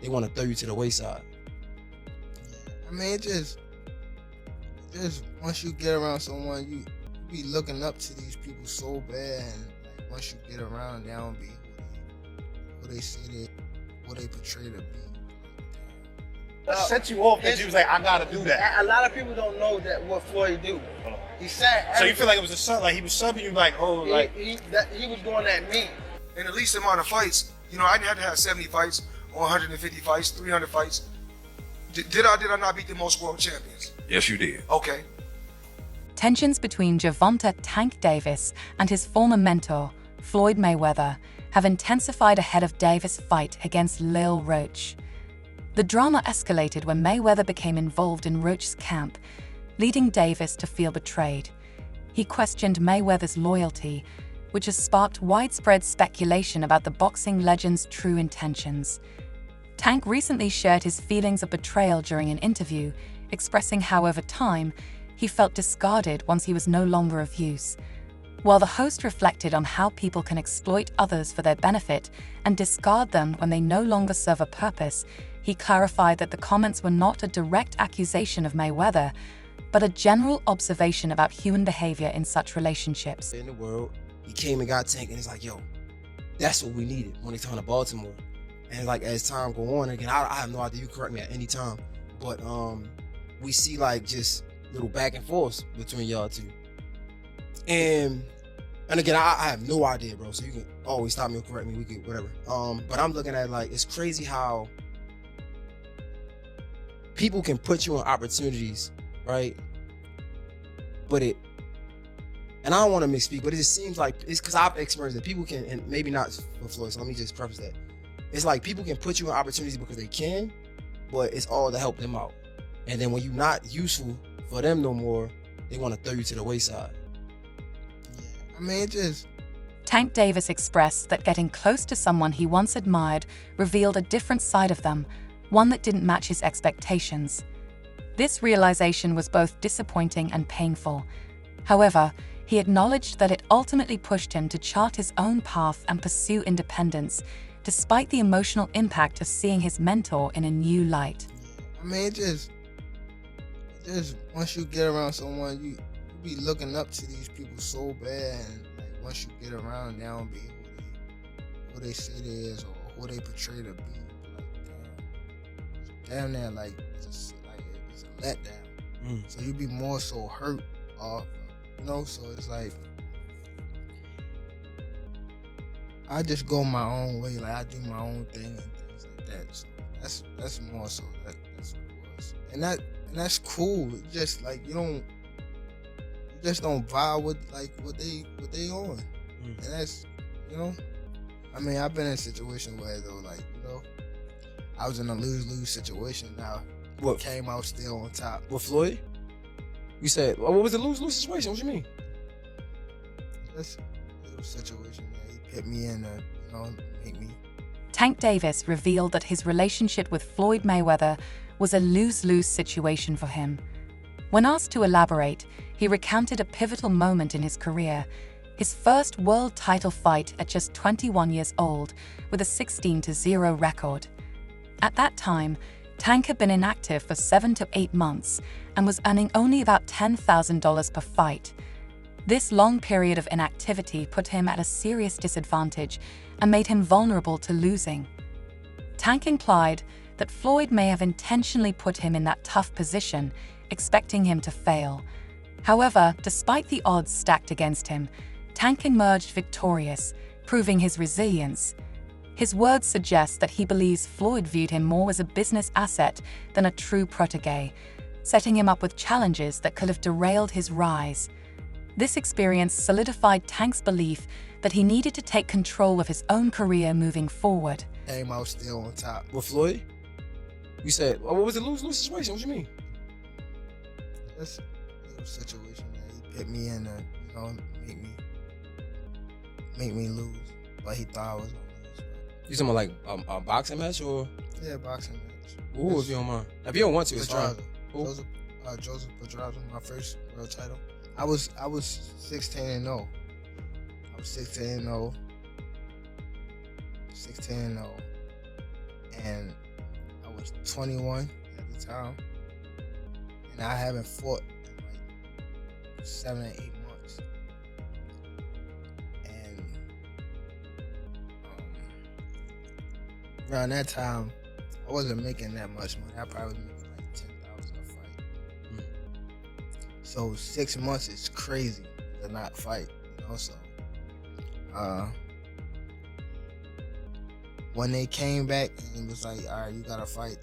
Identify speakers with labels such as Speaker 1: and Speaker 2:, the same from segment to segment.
Speaker 1: they want to throw you to the wayside.
Speaker 2: I mean, it just once you get around someone, you be looking up to these people so bad, and like once you get around, they don't be who they say they, what they portray to be.
Speaker 3: Set you off because you was like, I gotta do that.
Speaker 2: A lot of people don't know that what Floyd do. He said.
Speaker 3: So you feel like it was a sub, like he was subbing you, like, oh, like
Speaker 2: he was going at me.
Speaker 4: In the least amount of fights, you know, I didn't have to have 70 fights or 150 fights, 300 fights. Did I not beat the most world champions?
Speaker 5: Yes, you did.
Speaker 4: Okay.
Speaker 6: Tensions between Gervonta "Tank" Davis and his former mentor, Floyd Mayweather, have intensified ahead of Davis' fight against Lil Roach. The drama escalated when Mayweather became involved in Roach's camp, leading Davis to feel betrayed. He questioned Mayweather's loyalty, which has sparked widespread speculation about the boxing legend's true intentions. Tank recently shared his feelings of betrayal during an interview, expressing how over time, he felt discarded once he was no longer of use. While the host reflected on how people can exploit others for their benefit and discard them when they no longer serve a purpose, he clarified that the comments were not a direct accusation of Mayweather, but a general observation about human behavior in such relationships.
Speaker 1: In the world, he came and got Tank, and it's like, yo, that's what we needed when they come to Baltimore. And like as time go on, again, I have no idea, you correct me at any time, but we see like just little back and forth between y'all two. And again, I have no idea, bro, so you can always stop me or correct me, we can, whatever. But I'm looking at like, it's crazy how people can put you on opportunities, right? But and I don't want to misspeak, but it just seems like, it's because I've experienced it. People can, and maybe not for Floyd, so let me just preface that. It's like people can put you in opportunities because they can, but it's all to help them out. And then when you're not useful for them no more, they want to throw you to the wayside.
Speaker 2: Yeah, I mean, it just...
Speaker 6: Tank Davis expressed that getting close to someone he once admired revealed a different side of them, one that didn't match his expectations. This realization was both disappointing and painful. However, he acknowledged that it ultimately pushed him to chart his own path and pursue independence, despite the emotional impact of seeing his mentor in a new light.
Speaker 2: I mean, it just once you get around someone, you be looking up to these people so bad, and like once you get around, they don't be who they say they is or who they portray to be. Like, damn near like it's a letdown. So you be more so hurt off, you know. So it's like I just go my own way, like I do my own thing and things like that. So that's more so that's what it was, and that's cool. It's just like you just don't vibe with like what they on, and that's, you know. I mean, I've been in a situation where though, like, you know, I was in a lose-lose situation. Now,
Speaker 1: What
Speaker 2: came out still on top.
Speaker 1: with Floyd? You said, what was the lose-lose situation? What you mean?
Speaker 2: That's a little situation that he put me in, you know, make me.
Speaker 6: Tank Davis revealed that his relationship with Floyd Mayweather was a lose-lose situation for him. When asked to elaborate, he recounted a pivotal moment in his career, his first world title fight at just 21 years old with a 16-0 record. At that time, Tank had been inactive for 7 to 8 months and was earning only about $10,000 per fight. This long period of inactivity put him at a serious disadvantage and made him vulnerable to losing. Tank implied that Floyd may have intentionally put him in that tough position, expecting him to fail. However, despite the odds stacked against him, Tank emerged victorious, proving his resilience. His words suggest that he believes Floyd viewed him more as a business asset than a true protege, setting him up with challenges that could have derailed his rise. This experience solidified Tank's belief that he needed to take control of his own career moving forward.
Speaker 2: Came out still on top.
Speaker 1: With Floyd? You said, what was the lose-lose situation? What you mean?
Speaker 2: That's a little situation that he put me in, you know, make me lose. But he thought I was gonna lose.
Speaker 1: You talking about like a boxing match or?
Speaker 2: Yeah, boxing match.
Speaker 1: Ooh, if you don't mind. If you don't want to, it's fine.
Speaker 2: Joseph Pedraza, my first world title. I was 16-0. I was 16-0. 16-0. And was 21 at the time, and I haven't fought in like 7 or 8 months. And around that time, I wasn't making that much money. I probably was making like 10,000 a fight. So 6 months is crazy to not fight, you know. So when they came back and it was like, all right, you gotta fight.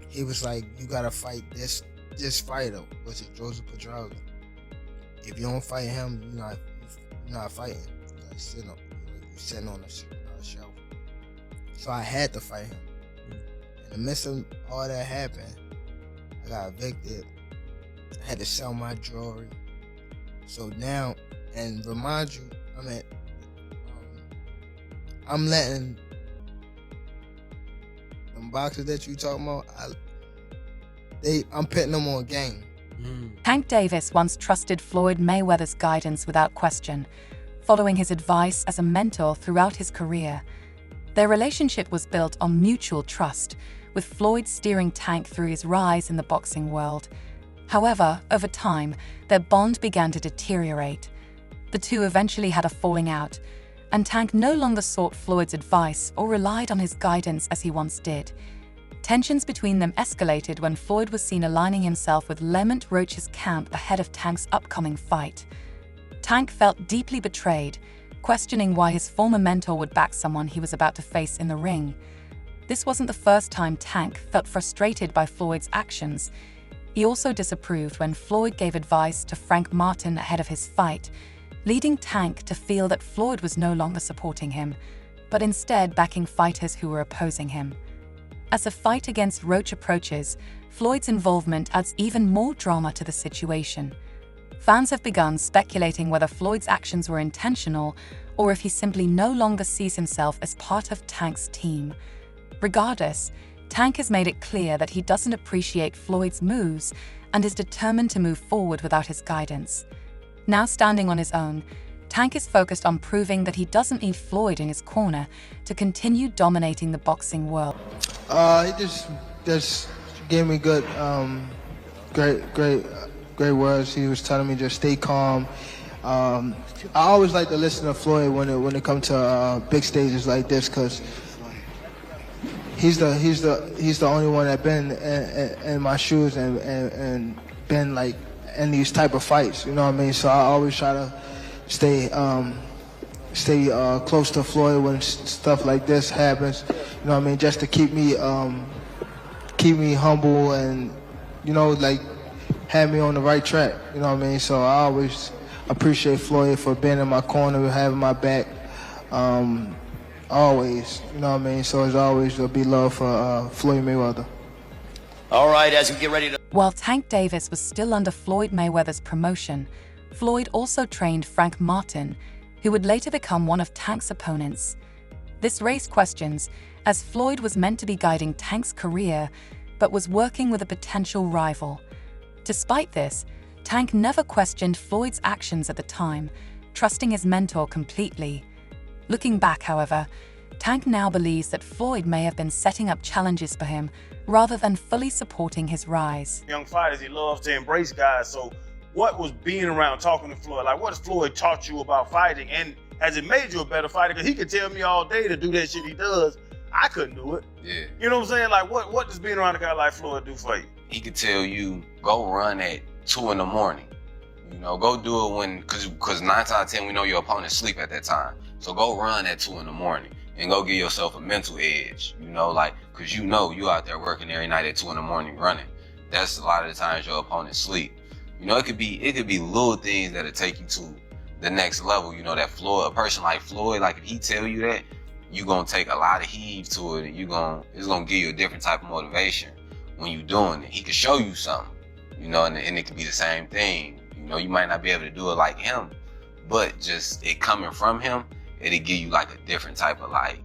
Speaker 2: He was like, you gotta fight this fighter, which is Joseph Pedraza. If you don't fight him, you're not fighting. You're like sitting on a shelf. So I had to fight him. In the midst of all that happened, I got evicted. I had to sell my jewelry. So now, and remind you, I'm letting them boxers that you talking about, I'm putting them on game.
Speaker 6: Tank Davis once trusted Floyd Mayweather's guidance without question, following his advice as a mentor throughout his career. Their relationship was built on mutual trust, with Floyd steering Tank through his rise in the boxing world. However, over time, their bond began to deteriorate. The two eventually had a falling out, and Tank no longer sought Floyd's advice or relied on his guidance as he once did. Tensions between them escalated when Floyd was seen aligning himself with Lamont Roach's camp ahead of Tank's upcoming fight. Tank felt deeply betrayed, questioning why his former mentor would back someone he was about to face in the ring. This wasn't the first time Tank felt frustrated by Floyd's actions. He also disapproved when Floyd gave advice to Frank Martin ahead of his fight, leading Tank to feel that Floyd was no longer supporting him, but instead backing fighters who were opposing him. As the fight against Roach approaches, Floyd's involvement adds even more drama to the situation. Fans have begun speculating whether Floyd's actions were intentional or if he simply no longer sees himself as part of Tank's team. Regardless, Tank has made it clear that he doesn't appreciate Floyd's moves and is determined to move forward without his guidance. Now standing on his own, Tank is focused on proving that he doesn't need Floyd in his corner to continue dominating the boxing world.
Speaker 2: He just gave me good, great words. He was telling me just stay calm. I always like to listen to Floyd when it comes to big stages like this, because he's the only one that been in my shoes and been like in these type of fights. You know what I mean? So I always try to stay close to Floyd when stuff like this happens. You know what I mean? Just to keep me humble and, you know, like have me on the right track. You know what I mean? So I always appreciate Floyd for being in my corner, having my back. Always, you know what I mean? So as always, there'll be love for Floyd Mayweather.
Speaker 5: All right, as we get ready to...
Speaker 6: While Tank Davis was still under Floyd Mayweather's promotion, Floyd also trained Frank Martin, who would later become one of Tank's opponents. This raised questions, as Floyd was meant to be guiding Tank's career, but was working with a potential rival. Despite this, Tank never questioned Floyd's actions at the time, trusting his mentor completely. Looking back, however, Tank now believes that Floyd may have been setting up challenges for him rather than fully supporting his rise.
Speaker 3: Young fighters, he loves to embrace guys. So what was being around talking to Floyd? Like, what has Floyd taught you about fighting? And has it made you a better fighter? Because he could tell me all day to do that shit he does. I couldn't do it.
Speaker 7: Yeah.
Speaker 3: You know what I'm saying? Like, what does being around a guy like Floyd do for you?
Speaker 7: He could tell you, go run at 2 in the morning. You know, go do it when, cause 9 times out of 10, we know your opponent sleep at that time. So go run at 2 in the morning and go give yourself a mental edge, you know, like, cause you know you out there working every night at 2 in the morning running. That's a lot of the times your opponent sleep. You know, it could be little things that'll take you to the next level. You know, that Floyd, a person like Floyd, like if he tell you that, you gonna take a lot of heed to it, and it's gonna give you a different type of motivation when you doing it. He could show you something, you know, and it could be the same thing. You know, you might not be able to do it like him, but just it coming from him, it'll give you like a different type of like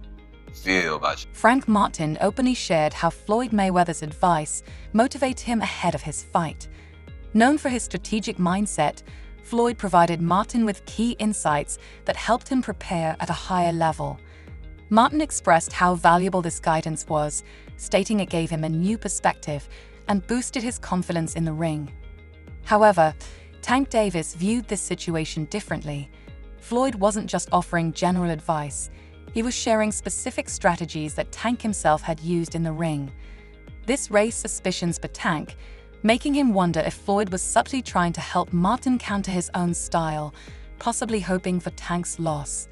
Speaker 7: feel about you.
Speaker 6: Frank Martin openly shared how Floyd Mayweather's advice motivated him ahead of his fight. Known for his strategic mindset, Floyd provided Martin with key insights that helped him prepare at a higher level. Martin expressed how valuable this guidance was, stating it gave him a new perspective and boosted his confidence in the ring. However, Tank Davis viewed this situation differently. Floyd wasn't just offering general advice, he was sharing specific strategies that Tank himself had used in the ring. This raised suspicions for Tank, making him wonder if Floyd was subtly trying to help Martin counter his own style, possibly hoping for Tank's loss.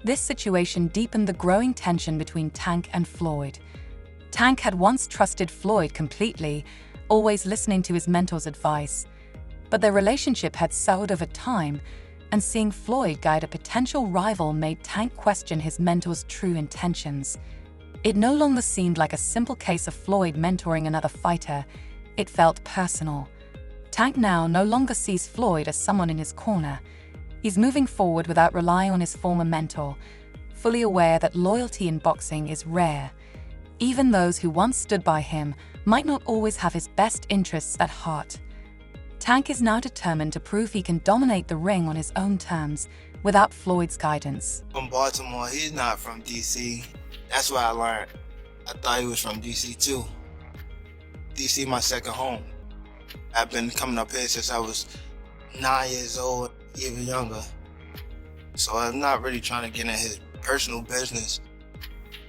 Speaker 6: This situation deepened the growing tension between Tank and Floyd. Tank had once trusted Floyd completely, always listening to his mentor's advice. But their relationship had soured over time, and seeing Floyd guide a potential rival made Tank question his mentor's true intentions. It no longer seemed like a simple case of Floyd mentoring another fighter. It felt personal. Tank now no longer sees Floyd as someone in his corner. He's moving forward without relying on his former mentor, fully aware that loyalty in boxing is rare. Even those who once stood by him might not always have his best interests at heart. Tank is now determined to prove he can dominate the ring on his own terms, without Floyd's guidance.
Speaker 2: From Baltimore, he's not from DC. That's what I learned. I thought he was from DC too. DC my second home. I've been coming up here since I was 9 years old, even younger. So I'm not really trying to get in his personal business.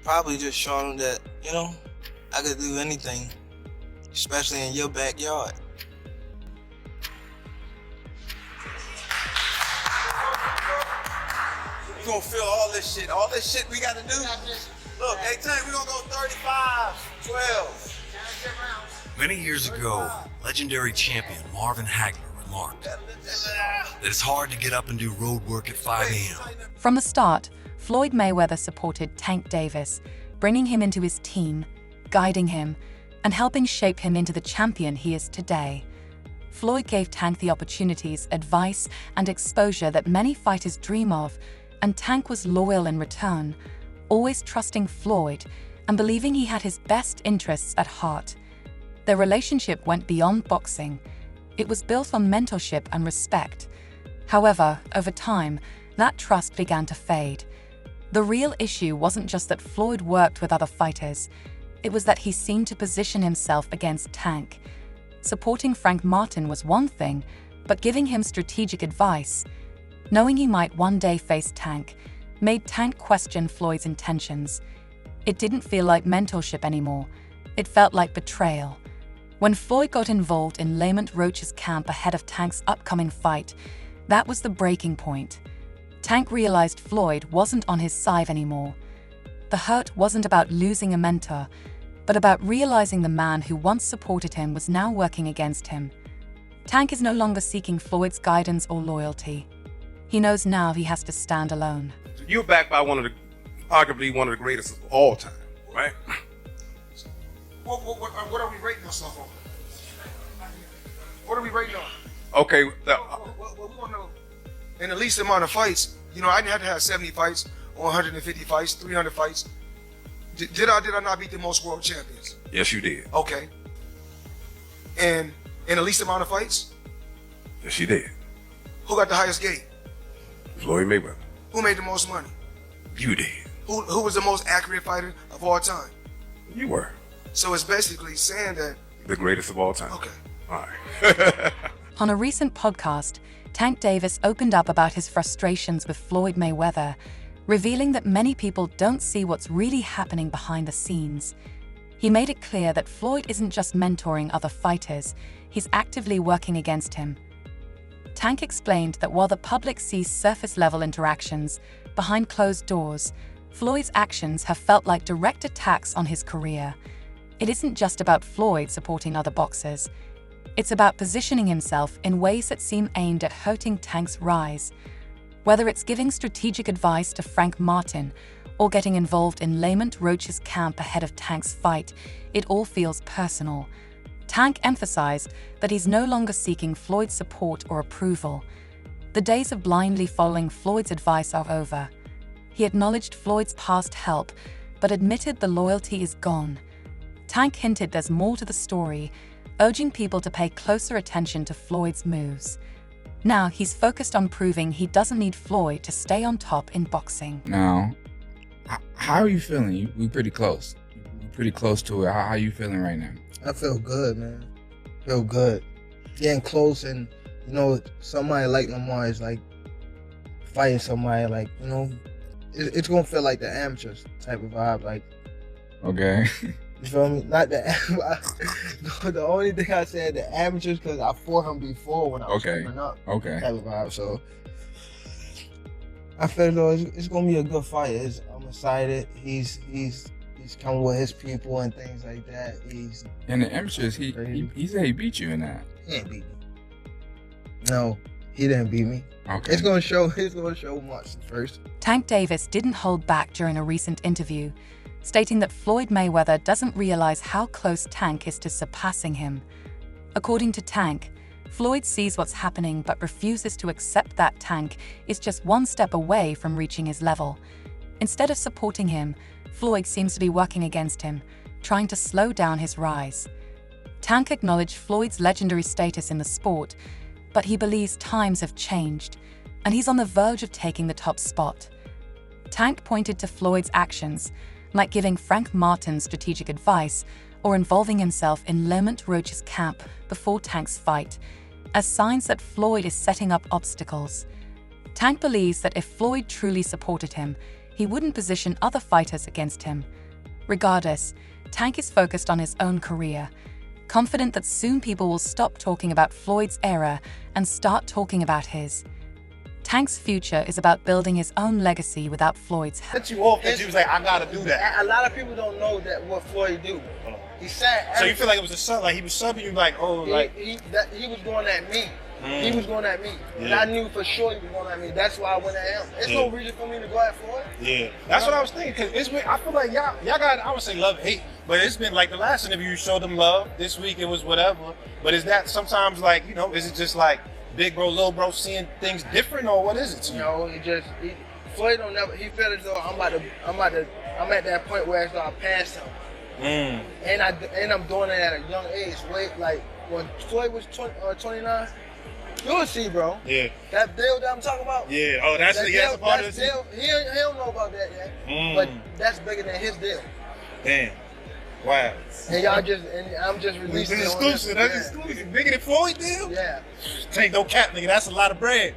Speaker 2: Probably just showing him that, I could do anything, especially in your backyard.
Speaker 8: We're gonna feel all this shit we gotta do. Look, hey Tank, we're gonna go 35, 12.
Speaker 9: Many years ago, legendary champion Marvin Hagler remarked that it's hard to get up and do road work at 5 a.m.
Speaker 6: From the start, Floyd Mayweather supported Tank Davis, bringing him into his team, guiding him, and helping shape him into the champion he is today. Floyd gave Tank the opportunities, advice, and exposure that many fighters dream of, and Tank was loyal in return, always trusting Floyd and believing he had his best interests at heart. Their relationship went beyond boxing. It was built on mentorship and respect. However, over time, that trust began to fade. The real issue wasn't just that Floyd worked with other fighters, it was that he seemed to position himself against Tank. Supporting Frank Martin was one thing, but giving him strategic advice, knowing he might one day face Tank, made Tank question Floyd's intentions. It didn't feel like mentorship anymore. It felt like betrayal. When Floyd got involved in Lamont Roach's camp ahead of Tank's upcoming fight, that was the breaking point. Tank realized Floyd wasn't on his side anymore. The hurt wasn't about losing a mentor, but about realizing the man who once supported him was now working against him. Tank is no longer seeking Floyd's guidance or loyalty. He knows now he has to stand alone.
Speaker 8: You're backed by arguably one of the greatest of all time, right?
Speaker 4: What are we rating ourselves on? What are we rating on?
Speaker 8: Okay.
Speaker 4: Well, we want to know. In the least amount of fights, I didn't have to have 70 fights or 150 fights, 300 fights. Did I not beat the most world champions?
Speaker 8: Yes, you did.
Speaker 4: Okay. And in the least amount of fights?
Speaker 8: Yes, you did.
Speaker 4: Who got the highest gate?
Speaker 8: Floyd Mayweather.
Speaker 4: Who made the most money?
Speaker 8: You did.
Speaker 4: Who was the most accurate fighter of all time?
Speaker 8: You were.
Speaker 4: So it's basically saying that...
Speaker 8: The greatest of all time.
Speaker 4: Okay.
Speaker 8: All right.
Speaker 6: On a recent podcast, Tank Davis opened up about his frustrations with Floyd Mayweather, revealing that many people don't see what's really happening behind the scenes. He made it clear that Floyd isn't just mentoring other fighters, he's actively working against him. Tank explained that while the public sees surface-level interactions, behind closed doors, Floyd's actions have felt like direct attacks on his career. It isn't just about Floyd supporting other boxers. It's about positioning himself in ways that seem aimed at hurting Tank's rise. Whether it's giving strategic advice to Frank Martin or getting involved in Lamont Roach's camp ahead of Tank's fight, it all feels personal. Tank emphasized that he's no longer seeking Floyd's support or approval. The days of blindly following Floyd's advice are over. He acknowledged Floyd's past help, but admitted the loyalty is gone. Tank hinted there's more to the story, urging people to pay closer attention to Floyd's moves. Now he's focused on proving he doesn't need Floyd to stay on top in boxing.
Speaker 10: Now, How are you feeling? We pretty close. We're pretty close to it. How you feeling right now?
Speaker 2: I feel good, man. Feel good. Getting close, and somebody like Lamont is like fighting somebody like, it's gonna feel like the amateurs type of vibe, like.
Speaker 10: Okay.
Speaker 2: You feel me? Not the no, the only thing I said the amateurs because I fought him before when I was coming up.
Speaker 10: Okay.
Speaker 2: Type of vibe. So I feel though it's gonna be a good fight. I'm excited. He's coming with his people and things like that.
Speaker 10: And the amateurs, he said he beat you in that.
Speaker 2: He didn't beat me. No, he didn't beat me.
Speaker 10: Okay.
Speaker 2: It's gonna show much first.
Speaker 6: Tank Davis didn't hold back during a recent interview, stating that Floyd Mayweather doesn't realize how close Tank is to surpassing him. According to Tank, Floyd sees what's happening but refuses to accept that Tank is just one step away from reaching his level. Instead of supporting him, Floyd seems to be working against him, trying to slow down his rise. Tank acknowledged Floyd's legendary status in the sport, but he believes times have changed, and he's on the verge of taking the top spot. Tank pointed to Floyd's actions, like giving Frank Martin strategic advice or involving himself in Lamont Roach's camp before Tank's fight, as signs that Floyd is setting up obstacles. Tank believes that if Floyd truly supported him, he wouldn't position other fighters against him. Regardless, Tank is focused on his own career, confident that soon people will stop talking about Floyd's era and start talking about his. Tank's future is about building his own legacy without Floyd's help.
Speaker 3: Set you off that you was like, I gotta do that.
Speaker 2: A lot of people don't know that what Floyd do. He said.
Speaker 3: So you feel like it was a sub, like he was subbing you, like, oh, like
Speaker 2: he was going at me. He was going at me.
Speaker 3: Yeah.
Speaker 2: And I knew for sure he was going at me. That's why I went at him. There's no reason for me to go at Floyd.
Speaker 3: Yeah, that's what I was thinking. Cause it's been, I feel like y'all got, I would say love, hate, but it's been like the last interview you showed them love. This week it was whatever. But is that sometimes like, is it just like big bro, little bro seeing things different, or what is it to you?
Speaker 2: No, Floyd don't never. He felt as though I'm at that point where I passed him. And I'm doing it at a young age. Wait, like when Floyd was 29. You'll see, bro.
Speaker 3: Yeah.
Speaker 2: That deal that I'm talking about.
Speaker 3: Yeah. Oh, that's a part of the
Speaker 2: deal. He don't know about that yet. But that's bigger than his deal.
Speaker 3: Damn. Wow.
Speaker 2: And I'm just releasing
Speaker 3: It's exclusive. That's exclusive. Bigger than Floyd deal?
Speaker 2: Yeah.
Speaker 3: Ain't no cap, nigga. That's a lot of bread.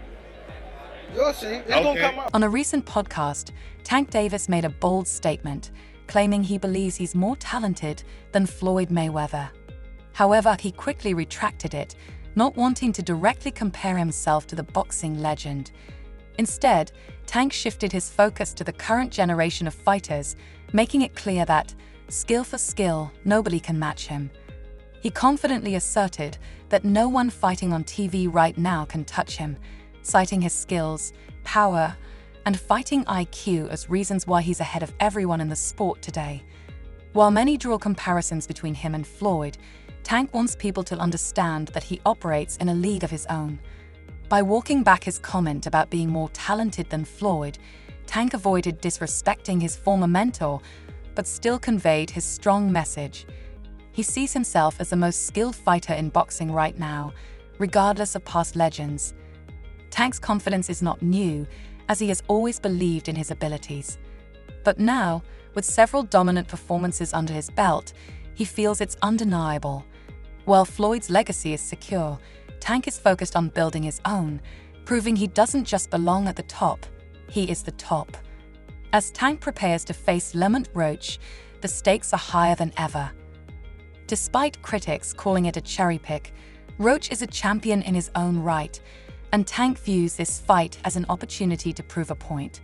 Speaker 2: You'll see. It's gonna come up.
Speaker 6: On a recent podcast, Tank Davis made a bold statement, claiming he believes he's more talented than Floyd Mayweather. However, he quickly retracted it, not wanting to directly compare himself to the boxing legend. Instead, Tank shifted his focus to the current generation of fighters, making it clear that, skill for skill, nobody can match him. He confidently asserted that no one fighting on TV right now can touch him, citing his skills, power, and fighting IQ as reasons why he's ahead of everyone in the sport today. While many draw comparisons between him and Floyd, Tank wants people to understand that he operates in a league of his own. By walking back his comment about being more talented than Floyd, Tank avoided disrespecting his former mentor, but still conveyed his strong message. He sees himself as the most skilled fighter in boxing right now, regardless of past legends. Tank's confidence is not new, as he has always believed in his abilities. But now, with several dominant performances under his belt, he feels it's undeniable. While Floyd's legacy is secure, Tank is focused on building his own, proving he doesn't just belong at the top, he is the top. As Tank prepares to face Lamont Roach, the stakes are higher than ever. Despite critics calling it a cherry pick, Roach is a champion in his own right, and Tank views this fight as an opportunity to prove a point.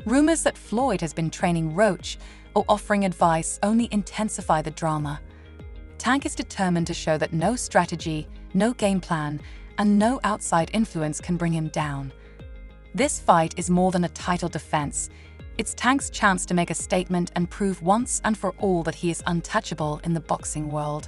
Speaker 6: Rumors that Floyd has been training Roach or offering advice only intensify the drama. Tank is determined to show that no strategy, no game plan, and no outside influence can bring him down. This fight is more than a title defense. It's Tank's chance to make a statement and prove once and for all that he is untouchable in the boxing world.